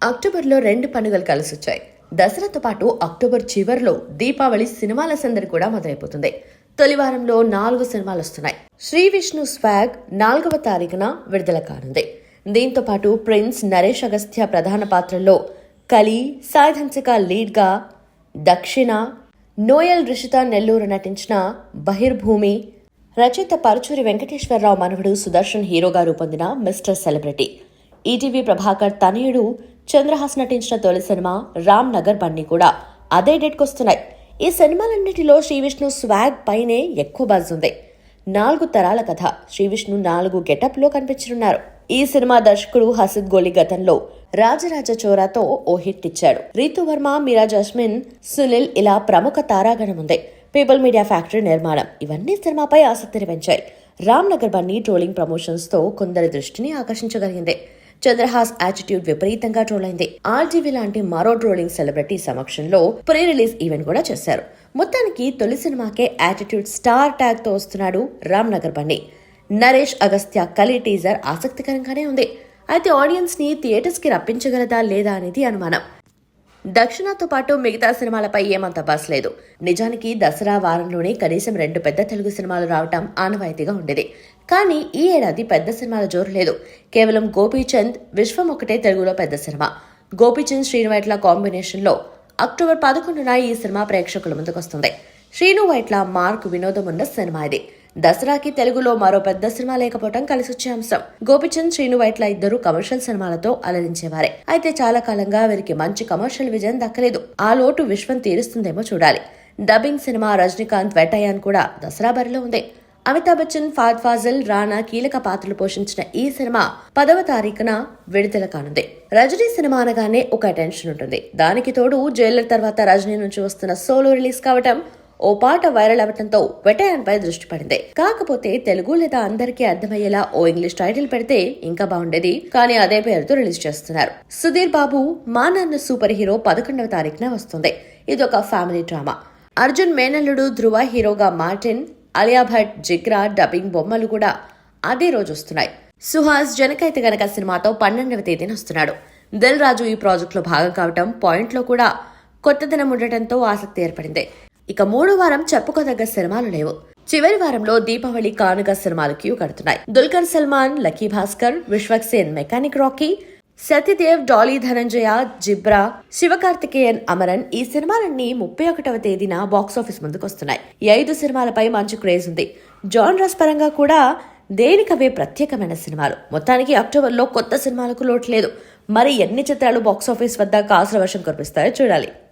అక్టోబర్లో 2 పండుగలు కలిసొచ్చాయి. దసరాతో పాటు అక్టోబర్ చివర్లో దీపావళి సినిమాల సందడి కూడా మొదలైపోతుంది. తొలి వారంలో 4 సినిమాలు వస్తున్నాయి. శ్రీ విష్ణు స్వాగ్ 4వ తారీఖున విడుదల కానుంది. దీంతో పాటు ప్రిన్స్ నరేష్ అగస్త్య ప్రధాన పాత్రల్లో కలి, సాయిధన్సిక లీడ్గా, దక్షిణ, నోయల్ రిషిత నెల్లూరు నటించిన బహిర్భూమి, రచయిత పరుచూరి వెంకటేశ్వరరావు మనవడు సుదర్శన్ హీరోగా రూపొందిన మిస్టర్ సెలబ్రిటీ, ఈటీవీ ప్రభాకర్ తనయుడు చంద్రహాస్ నటించిన తొలి సినిమా రామ్ నగర్ బన్నీ కూడా అదే డేట్కొస్తున్నాయి. ఈ సినిమాలన్నిటిలో శ్రీవిష్ణు స్వాగ్ పైనే ఎక్కువ బజ్ ఉంది. 4 తరాల కథ. శ్రీవిష్ణు 4 గెటప్లో కనిపించనున్నారు. ఈ సినిమా దర్శకుడు హసిద్ గోలి గతంలో రాజరాజ చోరాతో ఓ హిట్ ఇచ్చాడు. రీతు వర్మ, మీరా జస్మిన్, సునీల్ ఇలా ప్రముఖ తారాగణం ఉంది. పీపుల్ మీడియా ఫ్యాక్టరీ నిర్మాణం ఇవన్నీ సినిమాపై ఆసక్తిని పెంచాయి. రామ్ నగర్ బన్నీ ట్రోలింగ్ ప్రమోషన్స్ తో కొందరి దృష్టిని ఆకర్షించగలిగింది. చంద్రహాస్ యాటిట్యూడ్ విపరీతంగా ట్రోల్ అయింది. ఆర్జీవీ లాంటి మరో ట్రోలింగ్ సెలబ్రిటీ సమక్షంలో ప్రీ రిలీజ్ ఈవెంట్ కూడా చేశారు. మొత్తానికి తొలి సినిమాకే యాటిట్యూడ్ స్టార్ ట్యాగ్ తో వస్తున్నాడు రామ్ నగర్ బన్నీ. నరేష్ అగస్త్య కలి టీజర్ ఆసక్తికరంగానే ఉంది. అయితే ఆడియన్స్ ని థియేటర్స్ కి రప్పించగలదా లేదా అనేది అనుమానం. దక్షిణతో పాటు మిగతా సినిమాలపై ఏమంత బస్ లేదు. నిజానికి దసరా వారంలోనే కనీసం 2 పెద్ద తెలుగు సినిమాలు రావటం ఆనవాయితీగా ఉండేది. కానీ ఈ ఏడాది పెద్ద సినిమాల జోరు లేదు. కేవలం గోపీచంద్ విశ్వం ఒకటే తెలుగులో పెద్ద సినిమా. గోపీచంద్ శ్రీను వైట్ల కాంబినేషన్లో అక్టోబర్ 11న ఈ సినిమా ప్రేక్షకుల ముందుకొస్తుంది. శ్రీను వైట్ల మార్క్ వినోదం ఉన్న సినిమా ఇది. దసరాకి తెలుగులో మరో పెద్ద సినిమా లేకపోవడం కలిసొచ్చే అంశం. గోపిచంద్, శ్రీను వైట్ల ఇద్దరు కమర్షియల్ సినిమాలతో అలరించేవారే. అయితే చాలా కాలంగా వీరికి మంచి కమర్షియల్ విజయం దక్కలేదు. ఆ లోటు విశ్వం తీరుస్తుందేమో చూడాలి. డబ్బింగ్ సినిమా రజనీకాంత్ వెట్టయాన్ కూడా దసరా బరిలో ఉంది. అమితాబ్ బచ్చన్, ఫాద్ ఫాజిల్, రానా కీలక పాత్రలు పోషించిన ఈ సినిమా 10వ తారీఖున విడుదల కానుంది. రజనీ సినిమా అనగానే ఒక అటెన్షన్ ఉంటుంది. దానికి తోడు జైలర్ తర్వాత రజనీ నుంచి వస్తున్న సోలో రిలీజ్ కావటం, ఓ పాట వైరల్ అవటంతో వెటయాన్ పై దృష్టి పడింది. కాకపోతే తెలుగు లేదా అందరికీ అర్థమయ్యేలా ఓ ఇంగ్లీష్ టైటిల్ పెడితే ఇంకా బాగుండేది. కానీ అదే పేరుతో రిలీజ్ చేస్తున్నారు. సుధీర్ బాబు మా నాన్న సూపర్ హీరో 11వ తారీఖున వస్తుంది. ఇదొక ఫ్యామిలీ డ్రామా. అర్జున్ మేనల్లుడు ధ్రువ హీరోగా, మార్టిన్, అలియా భట్, జిగ్రా డబ్బింగ్ బొమ్మలు కూడా అదే రోజు వస్తున్నాయి. సుహాస్ జనకైతే గనక సినిమాతో 12వ తేదీన వస్తున్నాడు. దిల్ రాజు ఈ ప్రాజెక్ట్ లో భాగం కావటం, పాయింట్ లో కూడా కొత్తదనం ఉండటంతో ఆసక్తి ఏర్పడింది. ఇక 3వ వారం చెప్పుకోదగ్గ సినిమాలు లేవు. చివరి వారంలో దీపావళి కానుక సినిమాలు క్యూ కడుతున్నాయి. Dulquer Salmaan, lucky Bhaskar, Vishwak Sen mechanic rocky, Satyadev, dolly Dhananjaya, zebra, Sivakarthikeyan, Amaran ఈ సినిమాలన్నీ 31వ తేదీన బాక్సాఫీస్ ముందుకొస్తున్నాయి. ఈ 5 సినిమాలపై మంచి క్రేజ్ ఉంది. జాన్రస్ పరంగా కూడా దేనికవే ప్రత్యేకమైన సినిమాలు. మొత్తానికి అక్టోబర్లో కొత్త సినిమాలకు లోటు లేదు. మరి ఎన్ని చిత్రాలు బాక్సాఫీస్ వద్ద కాసుల వర్షం కురిపిస్తాయో చూడాలి.